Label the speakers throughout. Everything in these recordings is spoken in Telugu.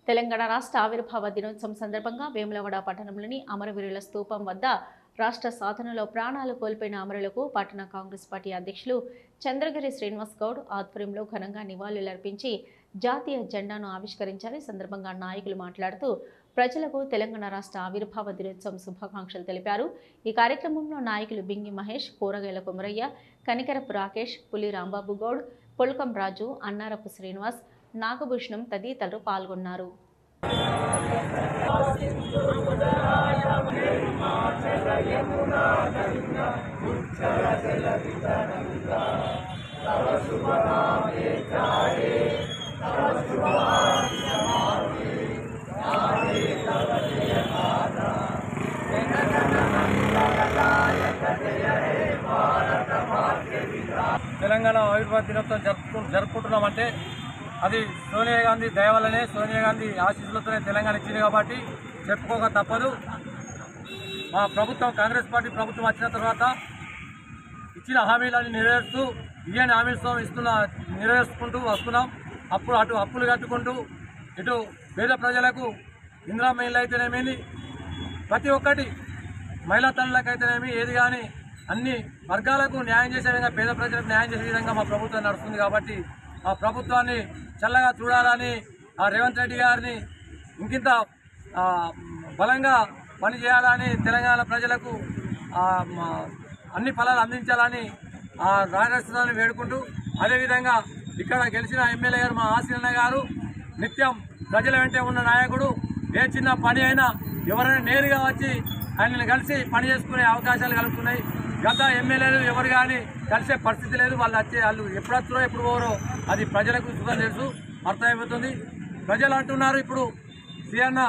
Speaker 1: తెలంగాణ రాష్ట్ర ఆవిర్భావ దినోత్సవం సందర్భంగా వేములవాడ పట్టణంలోని అమరవీరుల స్తూపం వద్ద రాష్ట్ర సాధనలో ప్రాణాలు కోల్పోయిన అమరులకు పట్టణ కాంగ్రెస్ పార్టీ అధ్యక్షులు చంద్రగిరి శ్రీనివాస్ గౌడ్ ఆధ్వర్యంలో ఘనంగా నివాళులర్పించి జాతీయ జెండాను ఆవిష్కరించారు. ఈ సందర్భంగా నాయకులు మాట్లాడుతూ ప్రజలకు తెలంగాణ రాష్ట్ర ఆవిర్భావ దినోత్సవం శుభాకాంక్షలు తెలిపారు. ఈ కార్యక్రమంలో నాయకులు బింగి మహేష్, కూరగాయల కుమరయ్య, కనికరపు రాకేష్, పులి రాంబాబు గౌడ్, పొల్కం రాజు, అన్నారపు శ్రీనివాస్, నాగభూషణం తదితరులు పాల్గొన్నారు.
Speaker 2: తెలంగాణ ఆవిర్భావ దినోత్సవం జరుపుకుంటున్నామంటే అది సోనియా గాంధీ దయ వల్లనే, సోనియా గాంధీ ఆశీస్సులతోనే తెలంగాణ ఇచ్చింది కాబట్టి చెప్పుకోక తప్పదు. మా ప్రభుత్వం, కాంగ్రెస్ పార్టీ ప్రభుత్వం వచ్చిన తర్వాత ఇచ్చిన హామీలను నెరవేరుస్తూ ఇయ్యని హామీలతో నెరవేర్చుకుంటూ వస్తున్నాం. అటు అప్పులు కట్టుకుంటూ ఇటు పేద ప్రజలకు ఇందిరమ్మ ఇళ్ళు అయితేనేమి, ప్రతి ఒక్కటి మహిళా తల్లులకైతేనేమి, ఏది కానీ అన్ని వర్గాలకు న్యాయం చేసే విధంగా, పేద ప్రజలకు న్యాయం చేసే విధంగా మా ప్రభుత్వం నడుస్తుంది. కాబట్టి ఆ ప్రభుత్వాన్ని చల్లగా చూడాలని, ఆ రేవంత్ రెడ్డి గారిని ఇంకింత బలంగా పనిచేయాలని, తెలంగాణ ప్రజలకు అన్ని ఫలాలు అందించాలని ఆ రాజస్థాన్ని వేడుకుంటూ, అదేవిధంగా ఇక్కడ గెలిచిన ఎమ్మెల్యే గారు మా ఆశీర్ణ గారు నిత్యం ప్రజల వెంటే ఉన్న నాయకుడు. ఏ చిన్న పని అయినా ఎవరైనా నేరుగా వచ్చి ఆయనను కలిసి పని చేసుకునే అవకాశాలు కలుగుతున్నాయి. గత ఎమ్మెల్యేలు ఎవరు కానీ కలిసే పరిస్థితి లేదు. వాళ్ళు ఎప్పుడు వస్తారో ఎప్పుడు పోరో అది ప్రజలకు సుఖం తెలుసు, అర్థమైపోతుంది. ప్రజలు అంటున్నారు ఇప్పుడు సీఎన్న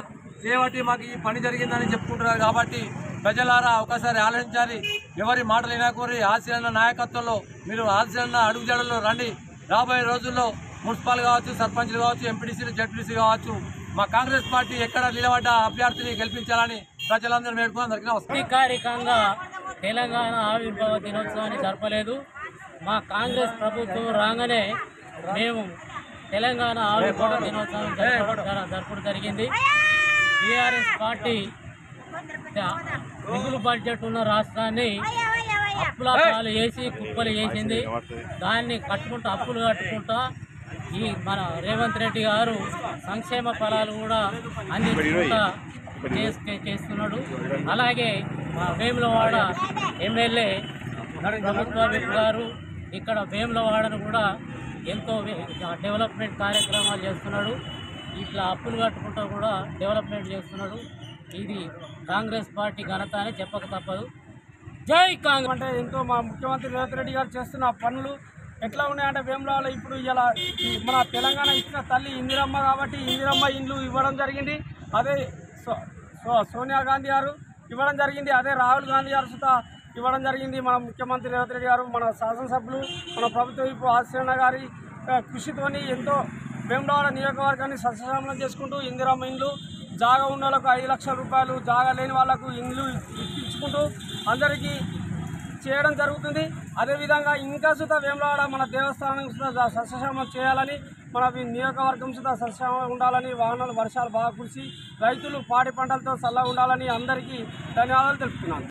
Speaker 2: చేయబట్టి మాకు ఈ పని జరిగిందని చెప్పుకుంటున్నారు. కాబట్టి ప్రజలారా ఒకసారి ఆలోచించాలి. ఎవరి మాటలు వినకూరి ఆశీర్ణ నాయకత్వంలో మీరు ఆశీర్ణ అడుగుజాడల్లో రండి. రాబోయే రోజుల్లో మున్సిపల్ కావచ్చు, సర్పంచ్లు కావచ్చు, ఎంపీటీసీలు, జడ్పీసీ కావచ్చు, మా కాంగ్రెస్ పార్టీ ఎక్కడ నిలబడ్డ అభ్యర్థిని గెలిపించాలని ప్రజలందరూ మేరకు అందరికీ నమస్కారం.
Speaker 3: అధికారికంగా తెలంగాణ ఆవిర్భావ దినోత్సవాన్ని జరపలేదు. మా కాంగ్రెస్ ప్రభుత్వం రాగానే మేము తెలంగాణ ఆవిర్భావ దినోత్సవం జరపడం జరిగింది. టీఆర్ఎస్ పార్టీ మిగులు బడ్జెట్ ఉన్న రాష్ట్రాన్ని అప్పుల పాలు వేసి కుప్పలు చేసింది. దాన్ని అప్పులు కట్టుకుంటా ఈ మన రేవంత్ రెడ్డి గారు సంక్షేమ ఫలాలు కూడా అందించుకుంటా చేస్తున్నాడు. అలాగే మా వేములవాడ ఎమ్మెల్యే ప్రభుత్వ గారు ఇక్కడ వేములవాడను కూడా ఎంతో డెవలప్మెంట్ కార్యక్రమాలు చేస్తున్నాడు. ఇట్లా అప్పులు కట్టుకుంటూ కూడా డెవలప్మెంట్ చేస్తున్నాడు. ఇది కాంగ్రెస్ పార్టీ ఘనత అని చెప్పక తప్పదు. జై కాంగ్రెస్.
Speaker 4: అంటే ఎంతో మా ముఖ్యమంత్రి రేవంత్ రెడ్డి గారు చేస్తున్న పనులు ఎట్లా ఉన్నాయంటే వేములవాడ ఇప్పుడు ఇలా మన తెలంగాణ ఇచ్చిన తల్లి ఇందిరమ్మ కాబట్టి ఇందిరమ్మ ఇండ్లు ఇవ్వడం జరిగింది. అదే సోనియా గాంధీ గారు ఇవ్వడం జరిగింది. అదే రాహుల్ గాంధీ గారు సుతా ఇవ్వడం జరిగింది. మన ముఖ్యమంత్రి రేవంత్ రెడ్డి గారు, మన శాసనసభ్యులు, మన ప్రభుత్వ ఇప్పుడు ఆశీర్ణ గారి కృషితోని ఎంతో వేములవాడ నియోజకవర్గాన్ని సస్యశ్యామలం చేసుకుంటూ ఇందిరమ్మ ఇండ్లు, జాగా ఉన్న వాళ్ళకు 5 లక్షల రూపాయలు, జాగా లేని వాళ్ళకు ఇండ్లు ఇప్పించుకుంటూ అందరికీ చేయడం జరుగుతుంది. అదేవిధంగా ఇంకా సుతా వేములవాడ మన దేవస్థానం సుతా సస్యశ్యామలం చేయాలని, మన నియోజకవర్గం సుతా సస్యశ్యామలం ఉండాలని, వాహనాలు వర్షాలు బాగా కురిసి రైతులు పాడి పంటలతో చల్లగా ఉండాలని అందరికీ ధన్యవాదాలు తెలుపుతున్నాను.